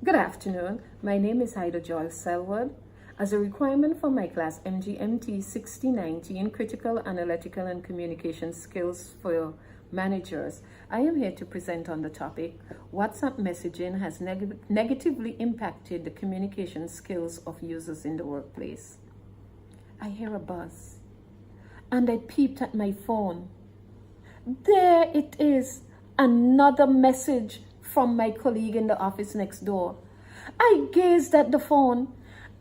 Good afternoon. My name is Joyles Selwood. As a requirement for my class MGMT6019, Critical, Analytical, and Communication Skills for Managers, I am here to present on the topic, WhatsApp messaging has negatively impacted the communication skills of users in the workplace. I hear a buzz, and I peeped at my phone. There it is, another message from my colleague in the office next door. I gazed at the phone,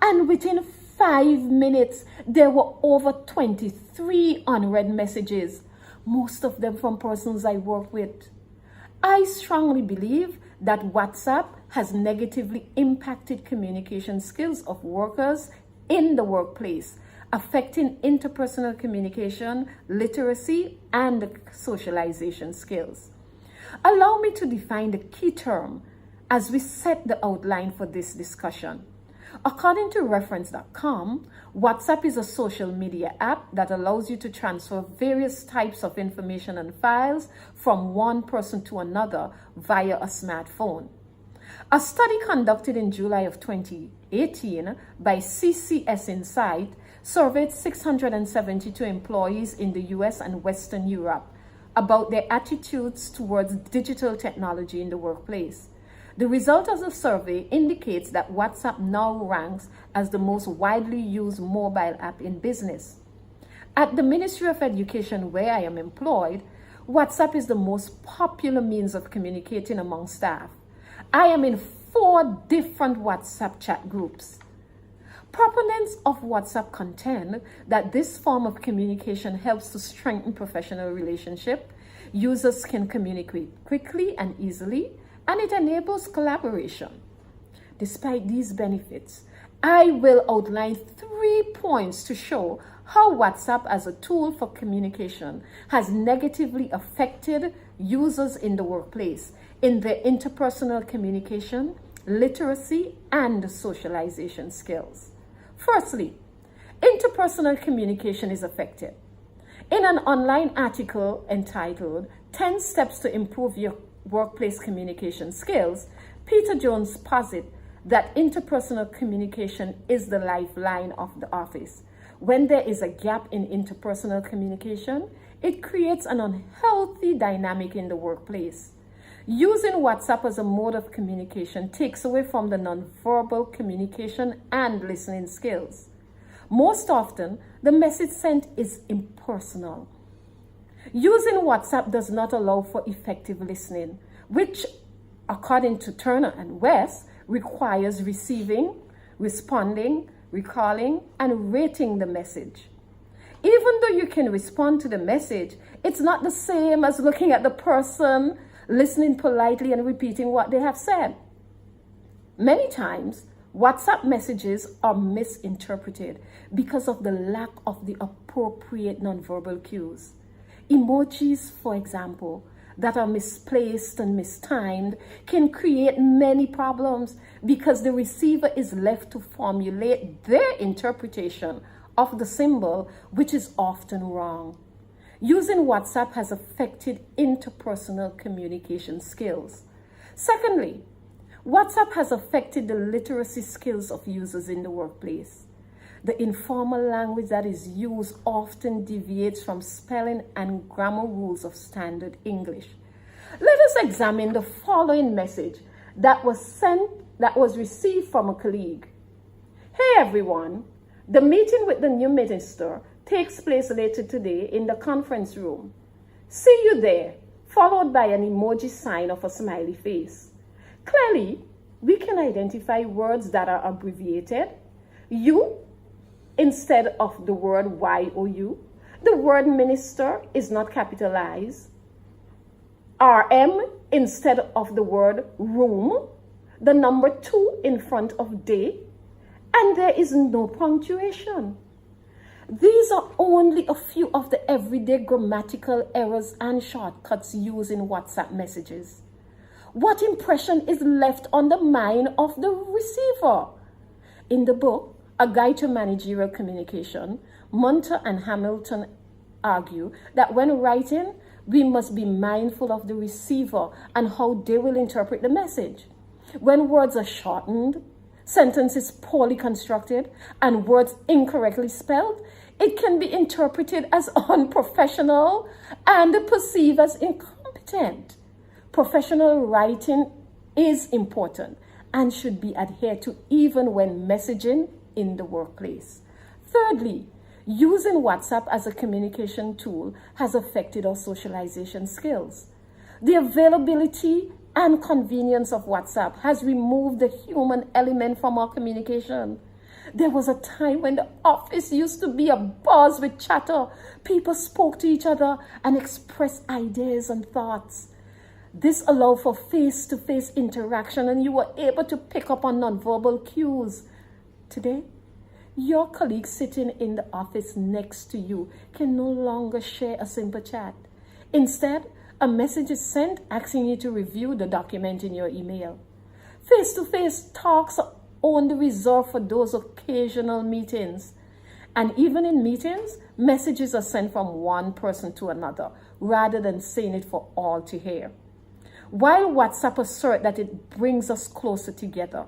and within 5 minutes, there were over 23 unread messages, most of them from persons I work with. I strongly believe that WhatsApp has negatively impacted communication skills of workers in the workplace, affecting interpersonal communication, literacy, and socialization skills. Allow me to define the key term as we set the outline for this discussion. According to reference.com, WhatsApp is a social media app that allows you to transfer various types of information and files from one person to another via a smartphone. A study conducted in July of 2018 by CCS Insight surveyed 672 employees in the US and Western Europe about their attitudes towards digital technology in the workplace. The result of the survey indicates that WhatsApp now ranks as the most widely used mobile app in business. At the Ministry of Education, where I am employed, WhatsApp is the most popular means of communicating among staff. I am in 4 different WhatsApp chat groups. Proponents of WhatsApp contend that this form of communication helps to strengthen professional relationships. Users can communicate quickly and easily, and it enables collaboration. Despite these benefits, I will outline 3 points to show how WhatsApp as a tool for communication has negatively affected users in the workplace in their interpersonal communication, literacy, and socialization skills. Firstly, interpersonal communication is affected. In an online article entitled 10 Steps to Improve Your Workplace Communication Skills, Peter Jones posits that interpersonal communication is the lifeline of the office. When there is a gap in interpersonal communication, it creates an unhealthy dynamic in the workplace. Using WhatsApp as a mode of communication takes away from the nonverbal communication and listening skills. Most often, the message sent is impersonal. Using WhatsApp does not allow for effective listening, which, according to Turner and West, requires receiving, responding, recalling, and rating the message. Even though you can respond to the message, it's not the same as looking at the person, listening politely, and repeating what they have said. Many times, WhatsApp messages are misinterpreted because of the lack of the appropriate nonverbal cues. Emojis, for example, that are misplaced and mistimed can create many problems because the receiver is left to formulate their interpretation of the symbol, which is often wrong. Using WhatsApp has affected interpersonal communication skills. Secondly, WhatsApp has affected the literacy skills of users in the workplace. The informal language that is used often deviates from spelling and grammar rules of standard English. Let us examine the following message that was received from a colleague. Hey everyone, the meeting with the new minister takes place later today in the conference room. See you there, followed by an emoji sign of a smiley face. Clearly, we can identify words that are abbreviated. You instead of the word YOU. The word minister is not capitalized. RM instead of the word room. The number 2 in front of day. And there is no punctuation. These are only a few of the everyday grammatical errors and shortcuts used in WhatsApp messages. What impression is left on the mind of the receiver? In the book, A Guide to Managerial Communication, Munter and Hamilton argue that when writing, we must be mindful of the receiver and how they will interpret the message. When words are shortened, sentences poorly constructed, and words incorrectly spelled, it can be interpreted as unprofessional and perceived as incompetent. Professional writing is important and should be adhered to even when messaging in the workplace. Thirdly, using WhatsApp as a communication tool has affected our socialization skills. The availability and convenience of WhatsApp has removed the human element from our communication. There was a time when the office used to be a buzz with chatter. People spoke to each other and expressed ideas and thoughts. This allowed for face-to-face interaction, and you were able to pick up on nonverbal cues. Today, your colleague sitting in the office next to you can no longer share a simple chat. Instead, a message is sent asking you to review the document in your email. Face-to-face talks are only reserved for those occasional meetings. And even in meetings, messages are sent from one person to another rather than saying it for all to hear. While WhatsApp asserts that it brings us closer together,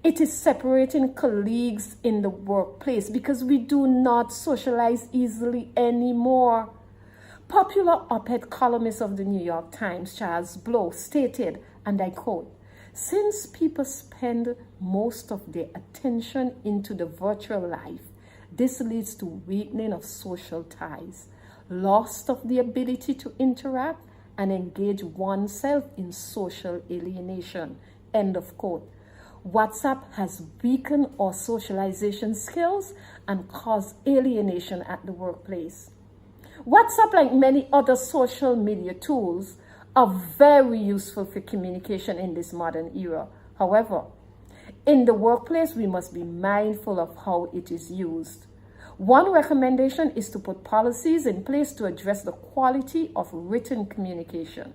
it is separating colleagues in the workplace because we do not socialize easily anymore. Popular op-ed columnist of the New York Times, Charles Blow, stated, and I quote, "Since people spend most of their attention into the virtual life, this leads to weakening of social ties, loss of the ability to interact and engage oneself in social alienation." End of quote. WhatsApp has weakened our socialization skills and caused alienation at the workplace. WhatsApp, like many other social media tools, are very useful for communication in this modern era. However, in the workplace, we must be mindful of how it is used. One recommendation is to put policies in place to address the quality of written communication,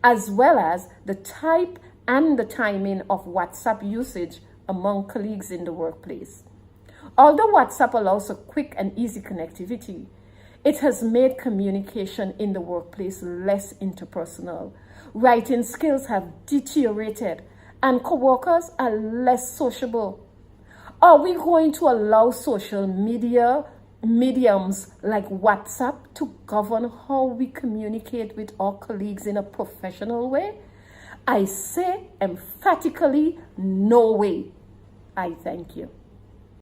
as well as the type and the timing of WhatsApp usage among colleagues in the workplace. Although WhatsApp allows a quick and easy connectivity, it has made communication in the workplace less interpersonal. Writing skills have deteriorated and coworkers are less sociable. Are we going to allow social media mediums like WhatsApp to govern how we communicate with our colleagues in a professional way? I say emphatically, no way. I thank you.